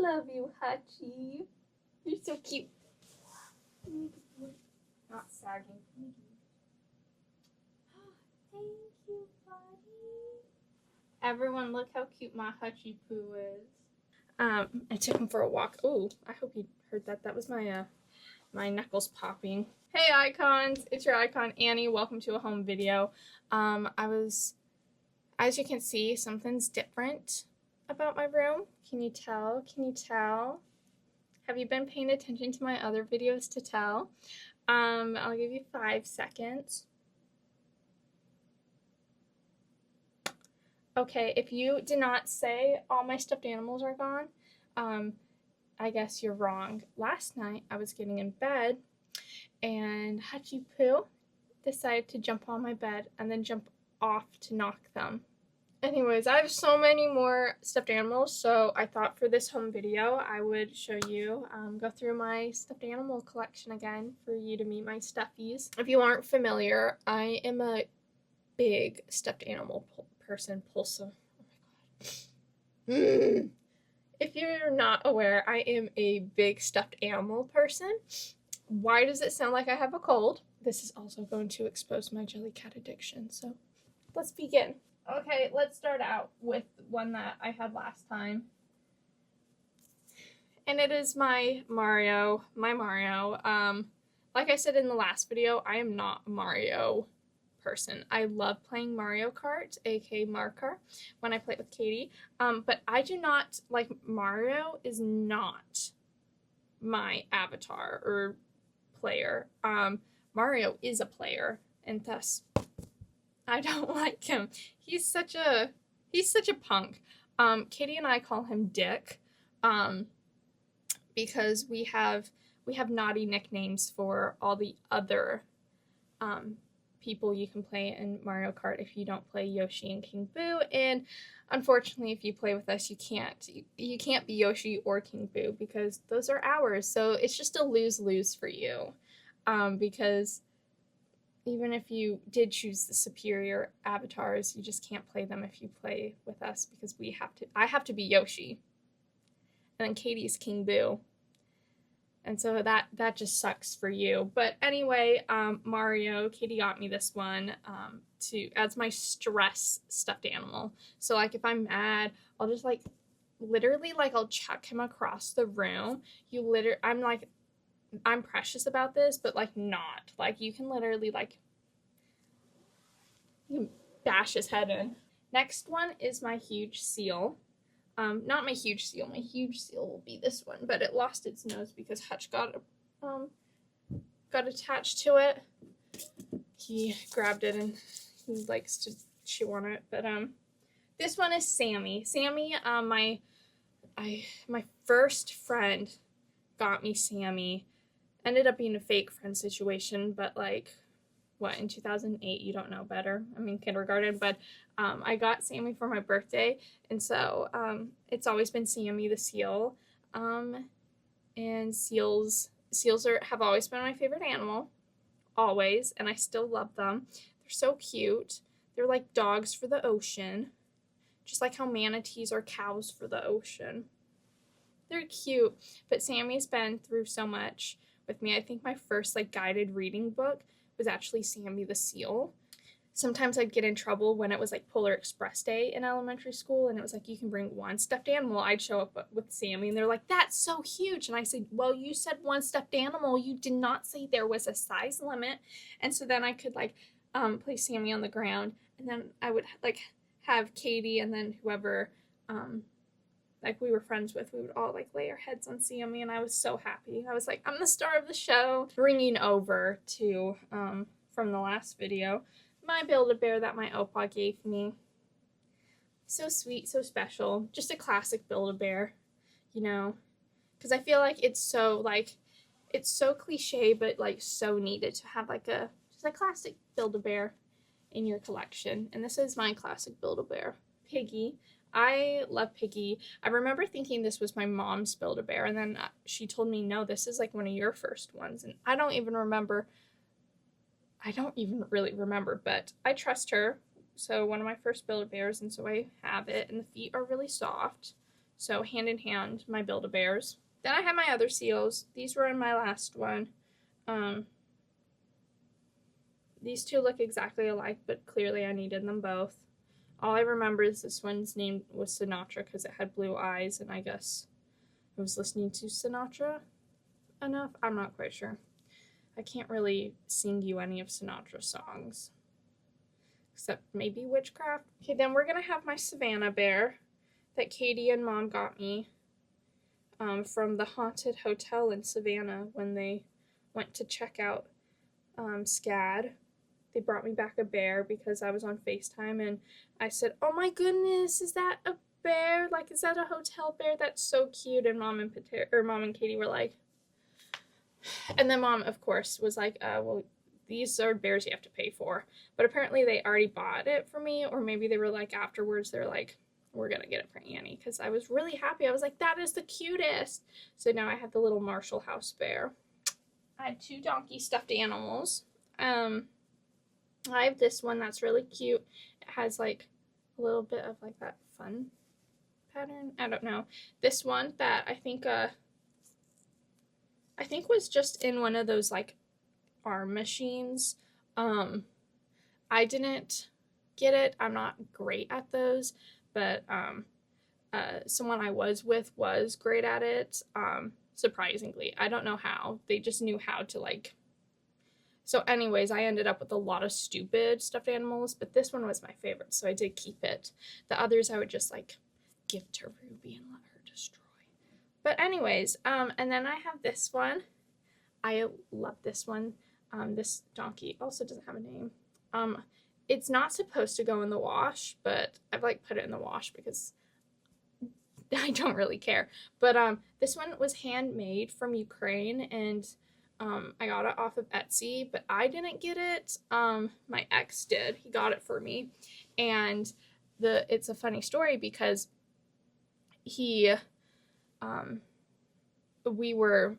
love you, Hachi. You're so cute. Not sagging. Thank you, buddy. Everyone, look how cute my Hachi Poo is. I took him for a walk. Oh, I hope you heard that. That was my my knuckles popping. Hey icons, it's your icon Annie. Welcome to a home video. As you can see, something's different about my room. Can you tell? Can you tell? Have you been paying attention to my other videos to tell? I'll give you 5 seconds. Okay, if you did not say all my stuffed animals are gone, I guess you're wrong. Last night I was getting in bed and Hachi Poo decided to jump on my bed and then jump off to knock them. Anyways, I have so many more stuffed animals, so I thought for this home video I would show you, go through my stuffed animal collection again for you to meet my stuffies. If you aren't familiar, I am a big stuffed animal person. Oh my god. If you're not aware, I am a big stuffed animal person. Why does it sound like I have a cold? This is also going to expose my Jellycat addiction, so let's begin. Okay, let's start out with one that I had last time. And it is my Mario. Like I said in the last video, I am not a Mario person. I love playing Mario Kart, aka Marker, when I play it with Katie. But I do not, like, Mario is not my avatar or player. Mario is a player, and thus I don't like him. He's such a punk. Katie and I call him Dick, because we have naughty nicknames for all the other people you can play in Mario Kart if you don't play Yoshi and King Boo. And unfortunately, if you play with us, you can't be Yoshi or King Boo because those are ours. So it's just a lose-lose for you, because even if you did choose the superior avatars, you just can't play them if you play with us because I have to be Yoshi. And then Katie's King Boo. And so that just sucks for you. But anyway, Mario, Katie got me this one as my stress stuffed animal. So like if I'm mad, I'll just literally I'll chuck him across the room. I'm precious about this, but not. You can literally you can bash his head in. Next one is my huge seal. Not my huge seal. My huge seal will be this one, but it lost its nose because Hutch got attached to it. He grabbed it and he likes to chew on it. But this one is Sammy. Sammy, my first friend got me Sammy. Ended up being a fake friend situation, but in 2008, you don't know better. I mean, kindergarten, but I got Sammy for my birthday, and so it's always been Sammy the seal. And seals have always been my favorite animal, always, and I still love them. They're so cute. They're like dogs for the ocean, just like how manatees are cows for the ocean. They're cute, but Sammy's been through so much with me. I think my first guided reading book was actually Sammy the seal. Sometimes I'd get in trouble when it was Polar Express Day in elementary school, and it was you can bring one stuffed animal. I'd show up with Sammy, and they're like, that's so huge. And I said, well, you said one stuffed animal. You did not say there was a size limit. And so then I could place Sammy on the ground, and then I would have Katie and then whoever we were friends with, we would all lay our heads on Sammy, and I was so happy. I was like, I'm the star of the show. Bringing over to, from the last video, my Build-A-Bear that my Opa gave me. So sweet, so special. Just a classic Build-A-Bear, you know? Because I feel it's so, it's so cliche, but, so needed to have, just a classic Build-A-Bear in your collection. And this is my classic Build-A-Bear. Piggy. I love Piggy. I remember thinking this was my mom's Build-A-Bear, and then she told me, no, this is one of your first ones. And I don't even really remember, but I trust her. So one of my first Build-A-Bears, and so I have it, and the feet are really soft. So hand in hand, my Build-A-Bears. Then I have my other seals. These were in my last one. These two look exactly alike, but clearly I needed them both. All I remember is this one's name was Sinatra because it had blue eyes, and I guess I was listening to Sinatra enough. I'm not quite sure. I can't really sing you any of Sinatra's songs, except maybe Witchcraft. Okay, then we're gonna have my Savannah bear that Katie and Mom got me from the haunted hotel in Savannah when they went to check out SCAD. They brought me back a bear because I was on FaceTime, and I said, "Oh my goodness, is that a bear? Like, is that a hotel bear? That's so cute." And Mom and Katie were like, and then Mom, of course, was like, well, these are bears you have to pay for. But apparently they already bought it for me, or maybe they were like, afterwards, they're like, we're going to get it for Annie, because I was really happy. I was like, that is the cutest. So now I have the little Marshall House bear. I have 2 donkey stuffed animals. I have this one that's really cute. It has like a little bit of like that fun pattern. I don't know. This one that I think was just in one of those like arm machines. I didn't get it. I'm not great at those, but someone I was with was great at it. Surprisingly, I don't know how. They just knew how to like. So anyways, I ended up with a lot of stupid stuffed animals, but this one was my favorite, so I did keep it. The others I would just like give to Ruby and let her destroy. But anyways, and then I have this one. I love this one. This donkey also doesn't have a name. It's not supposed to go in the wash, but I've like put it in the wash because I don't really care. But this one was handmade from Ukraine, and I got it off of Etsy, but I didn't get it. My ex did. He got it for me. And it's a funny story because he we were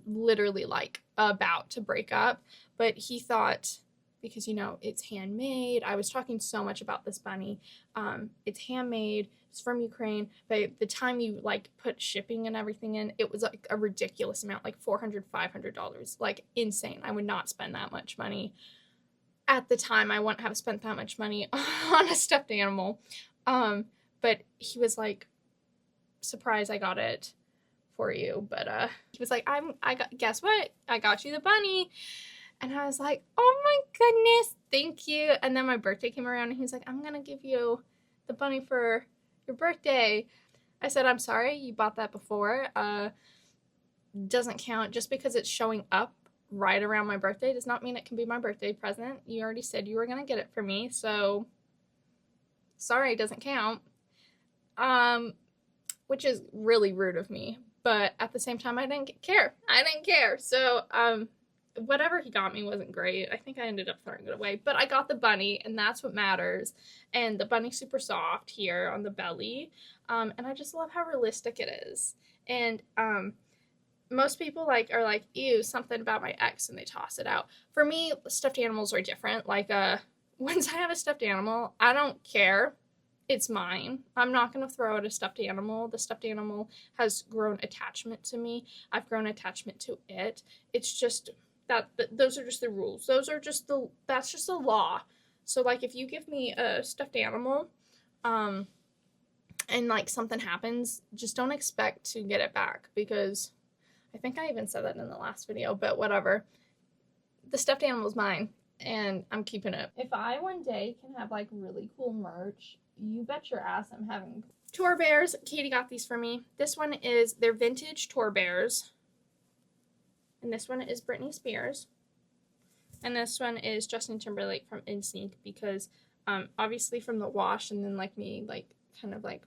literally like about to break up, but he thought, because it's handmade. I was talking so much about this bunny. It's handmade. It's from Ukraine. But the time you like put shipping and everything in, it was like a ridiculous amount, like $400, $500, like insane. I would not spend that much money. At the time, I wouldn't have spent that much money on a stuffed animal. But he was like, surprised I got it for you. But he was like, guess what? I got you the bunny. And I was like, oh my goodness, thank you. And then my birthday came around and he was like, I'm going to give you the bunny for your birthday. I said, I'm sorry, you bought that before. Doesn't count. Just because it's showing up right around my birthday does not mean it can be my birthday present. You already said you were going to get it for me. So sorry, it doesn't count. Which is really rude of me. But at the same time, I didn't care. So, whatever he got me wasn't great. I think I ended up throwing it away. But I got the bunny, and that's what matters. And the bunny's super soft here on the belly. And I just love how realistic it is. And most people are like, ew, something about my ex, and they toss it out. For me, stuffed animals are different. Like, once I have a stuffed animal, I don't care. It's mine. I'm not going to throw out a stuffed animal. The stuffed animal has grown attachment to me. I've grown attachment to it. It's just that those are just the rules. That's just the law. So like if you give me a stuffed animal and like something happens, just don't expect to get it back, because I think I even said that in the last video, but whatever. The stuffed animal's mine and I'm keeping it. If I one day can have like really cool merch, you bet your ass I'm having. Tour Bears. Katie got these for me. This one is their vintage Tour Bears. And this one is Britney Spears. And this one is Justin Timberlake from NSYNC, because obviously from the wash and then like me like kind of like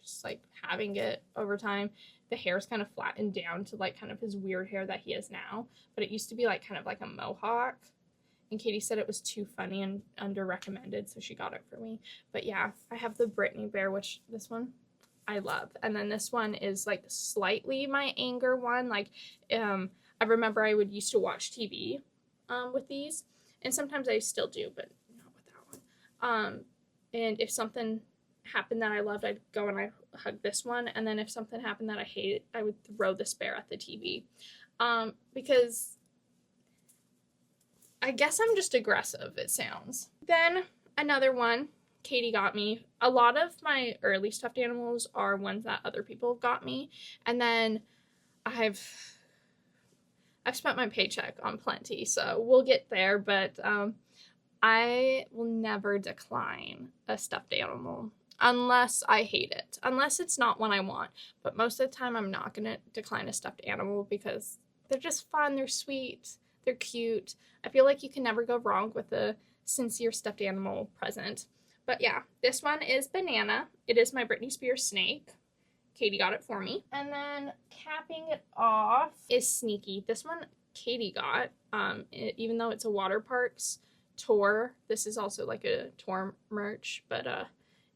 just like having it over time, the hair's kind of flattened down to like kind of his weird hair that he has now. But it used to be like kind of like a mohawk. And Katie said it was too funny and under recommended, so she got it for me. But yeah, I have the Britney bear, which this one I love. And then this one is like slightly my anger one. Like, I remember I would used to watch TV with these, and sometimes I still do, but not with that one. And if something happened that I loved, I'd go and hug this one. And then if something happened that I hated, I would throw this bear at the TV. Because I guess I'm just aggressive, it sounds. Then another one Katie got me. A lot of my early stuffed animals are ones that other people have got me. And then I've spent my paycheck on plenty, so we'll get there, but I will never decline a stuffed animal unless I hate it, unless it's not one I want. But most of the time, I'm not going to decline a stuffed animal because they're just fun, they're sweet, they're cute. I feel like you can never go wrong with a sincere stuffed animal present. But yeah, this one is Banana. It is my Britney Spears snake. Katie got it for me. And then capping it off is Sneaky. This one Katie got, even though it's a water parks tour. This is also like a tour merch, but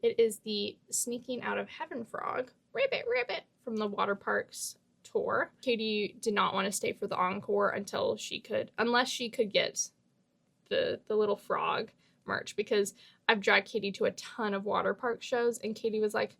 it is the Sneaking Out of Heaven frog, Ribbit Ribbit, from the water parks tour. Katie did not want to stay for the encore until unless she could get the little frog merch, because I've dragged Katie to a ton of water park shows, and Katie was like,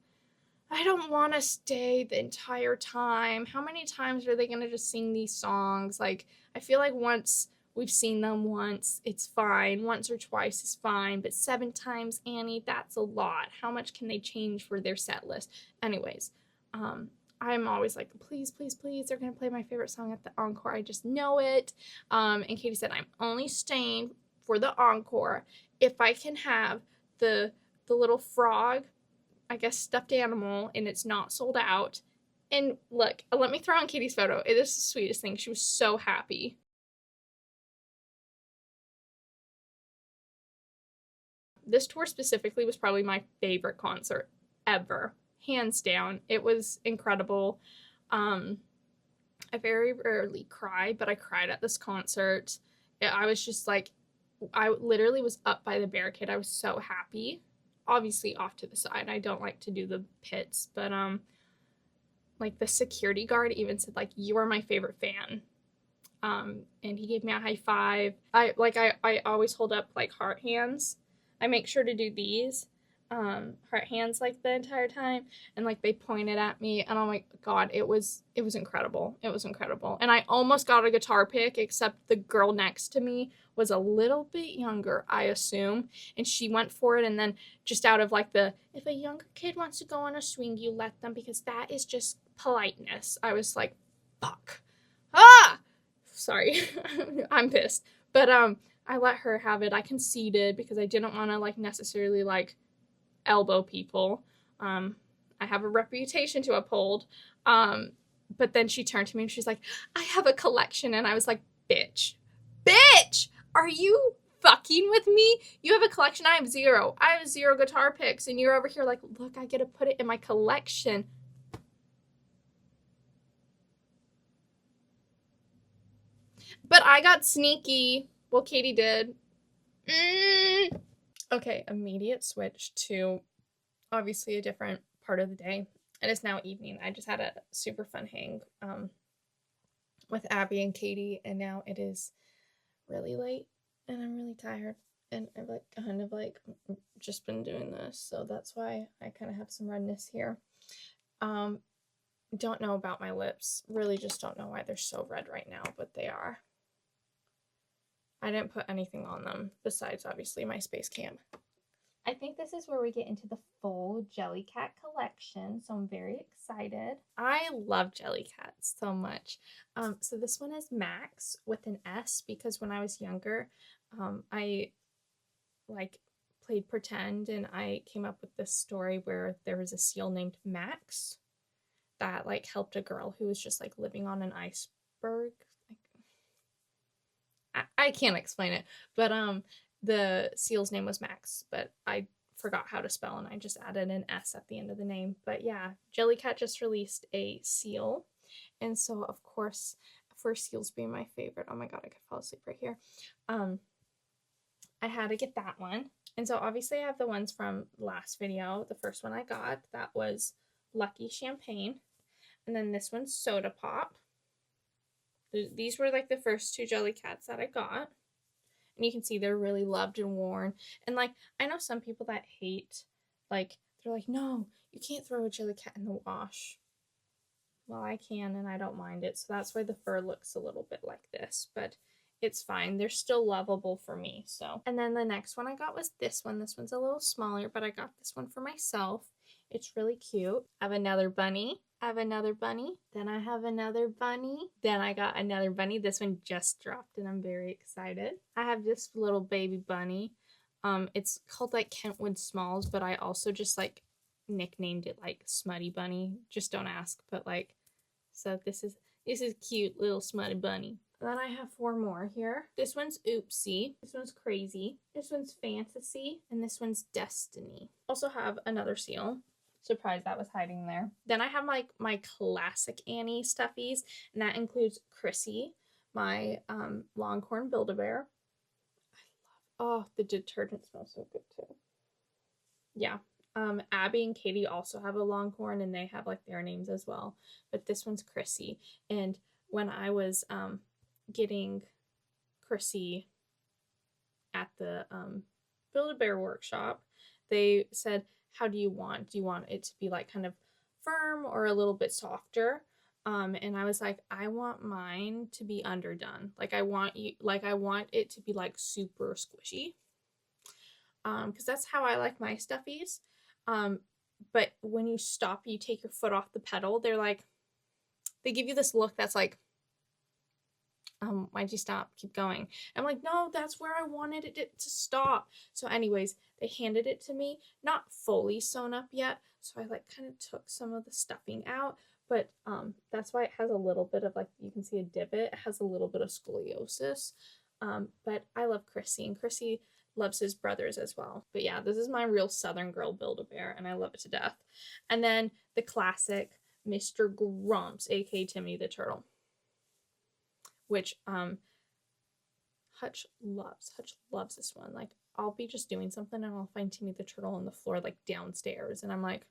I don't want to stay the entire time. How many times are they going to just sing these songs? Like, I feel like once we've seen them once, it's fine. Once or twice is fine. But 7 times, Annie, that's a lot. How much can they change for their set list? Anyways, I'm always like, please, please, please, they're going to play my favorite song at the encore. I just know it. And Katie said, I'm only staying for the encore if I can have the little frog, I guess, stuffed animal, and it's not sold out. And look, let me throw on Katie's photo. It is the sweetest thing. She was so happy. This tour specifically was probably my favorite concert ever, hands down. It was incredible. I very rarely cry, but I cried at this concert. I was just like, I literally was up by the barricade. I was so happy. Obviously off to the side. I don't like to do the pits, but like the security guard even said, like, you are my favorite fan. And he gave me a high five. I always hold up like heart hands. I make sure to do these heart hands like the entire time, and like they pointed at me, and oh my god, it was incredible. It was incredible. And I almost got a guitar pick, except the girl next to me was a little bit younger, I assume, and she went for it. And then just out of like if a younger kid wants to go on a swing, you let them, because that is just politeness. I was like, fuck. Sorry. I'm pissed. But I let her have it. I conceded because I didn't want to like necessarily like elbow people. I have a reputation to uphold. But then she turned to me and she's like, I have a collection. And I was like, bitch, are you fucking with me? You have a collection. I have 0. I have 0 guitar picks, and you're over here like, look, I get to put it in my collection. But I got Sneaky. Well, Katie did. Okay, immediate switch to obviously a different part of the day. It is now evening. I just had a super fun hang with Abby and Katie, and now it is really late and I'm really tired, and I've like kind of like just been doing this, so that's why I kind of have some redness here. Don't know about my lips. Really just don't know why they're so red right now, but they are. I didn't put anything on them besides obviously my Space Camp. I think this is where we get into the full Jellycat collection, so I'm very excited. I love Jellycats so much. So this one is Max with an S, because when I was younger, I like played pretend, and I came up with this story where there was a seal named Max that like helped a girl who was just like living on an iceberg. I can't explain it, but the seal's name was Max, but I forgot how to spell, and I just added an S at the end of the name. But yeah, Jellycat just released a seal, and so of course, for seals being my favorite, oh my god, I could fall asleep right here, I had to get that one. And so obviously I have the ones from last video. The first one I got, that was Lucky Champagne, and then this one's Soda Pop. These were like the first 2 Jellycats that I got. And you can see they're really loved and worn. And like, I know some people that hate like they're like, no, you can't throw a jelly cat in the wash. Well, I can, and I don't mind it. So that's why the fur looks a little bit like this, but it's fine. They're still lovable for me. So, and then the next one I got was this one. This one's a little smaller, but I got this one for myself. It's really cute. I have another bunny. I have another bunny. Then I have another bunny. Then I got another bunny. This one just dropped and I'm very excited. I have this little baby bunny. It's called like Kentwood Smalls, but I also just like nicknamed it like Smutty Bunny. Just don't ask, but like, so this is cute little Smutty Bunny. Then I have 4 more here. This one's Oopsie. This one's Crazy. This one's Fantasy. And this one's Destiny. Also have another seal. Surprised that was hiding there. Then I have like my classic Annie stuffies, and that includes Chrissy, my Longhorn Build-A-Bear. Oh, the detergent smells so good too. Yeah. Abby and Katie also have a Longhorn, and they have like their names as well. But this one's Chrissy. And when I was getting Chrissy at the Build-A-Bear workshop, they said, how do you want? Do you want it to be like kind of firm or a little bit softer? And I was like, I want mine to be underdone. Like I want it to be like super squishy. Because that's how I like my stuffies. But when you stop, you take your foot off the pedal, they give you this look that's like, why'd you stop? Keep going. I'm like, no, that's where I wanted it to stop. So anyways, they handed it to me, not fully sewn up yet. So I like kind of took some of the stuffing out, but that's why it has a little bit of like, you can see a divot. It has a little bit of scoliosis. But I love Chrissy, and Chrissy loves his brothers as well. But yeah, this is my real Southern girl Build-A-Bear, and I love it to death. And then the classic Mr. Grumps, aka Timmy the Turtle, which Hutch loves. Hutch loves this one. Like, I'll be just doing something and I'll find Timmy the Turtle on the floor, like downstairs, and I'm like,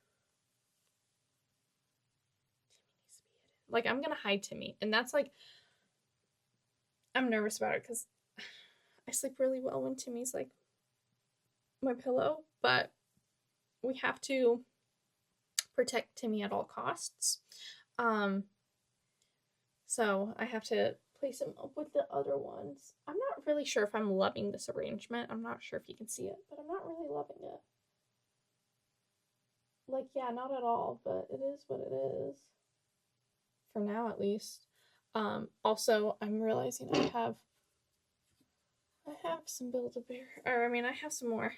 I'm gonna hide Timmy. And that's like, I'm nervous about it because I sleep really well when Timmy's like my pillow, but we have to protect Timmy at all costs. So I have to place him up with the other ones. I'm not really sure if I'm loving this arrangement. I'm not sure if you can see it, but I'm not really loving it. Like, yeah, not at all, but it is what it is. For now, at least. Also, I'm realizing I have some Build-A-Bear, or I mean, I have some more.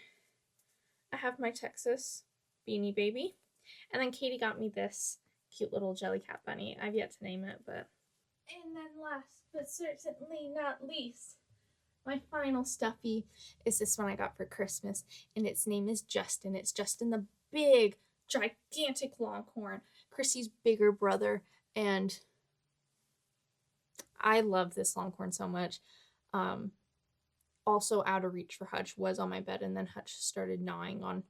I have my Texas Beanie Baby, and then Katie got me this cute little jelly cat bunny. I've yet to name it, but. And then last, but certainly not least, my final stuffy is this one I got for Christmas, and its name is Justin. It's Justin the big, gigantic Longhorn, Chrissy's bigger brother, and I love this Longhorn so much. Also out of reach for Hutch, was on my bed, and then Hutch started gnawing on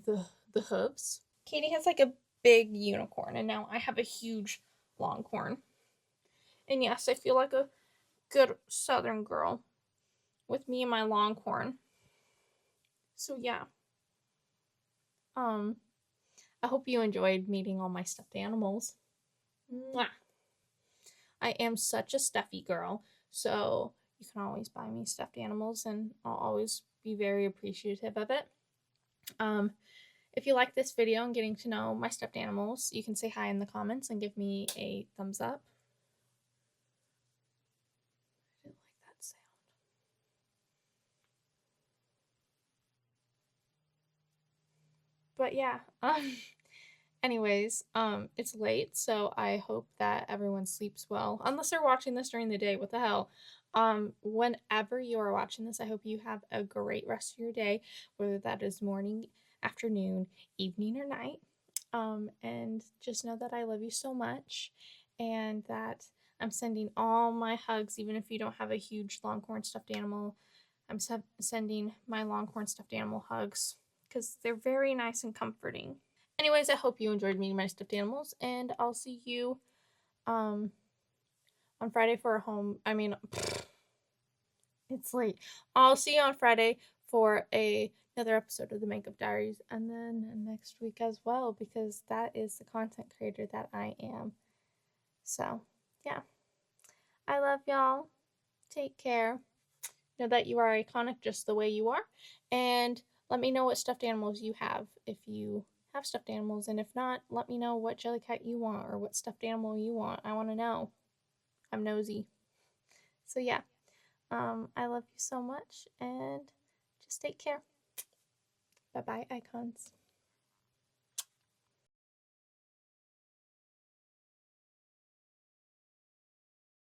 the hooves. Katie has like a big unicorn, and now I have a huge Longhorn. And yes, I feel like a good Southern girl with me and my Longhorn. So yeah. I hope you enjoyed meeting all my stuffed animals. Mwah. I am such a stuffy girl, so you can always buy me stuffed animals, and I'll always be very appreciative of it. If you like this video and getting to know my stuffed animals, you can say hi in the comments and give me a thumbs up. I didn't like that sound. But yeah, anyways, it's late, so I hope that everyone sleeps well. Unless they're watching this during the day, what the hell? Whenever you are watching this, I hope you have a great rest of your day, whether that is morning, afternoon, evening, or night. And just know that I love you so much, and that I'm sending all my hugs, even if you don't have a huge Longhorn stuffed animal. I'm sending my Longhorn stuffed animal hugs because they're very nice and comforting. Anyways, I hope you enjoyed meeting my stuffed animals, and I'll see you on Friday for a home. I mean, it's late. I'll see you on Friday for a another episode of the Makeup Diaries, and then next week as well, because that is the content creator that I am. So, yeah. I love y'all. Take care. Know that you are iconic just the way you are. And let me know what stuffed animals you have if you have stuffed animals. And if not, let me know what Jellycat you want or what stuffed animal you want. I want to know. I'm nosy. So, yeah. I love you so much. And just take care. Bye bye, icons.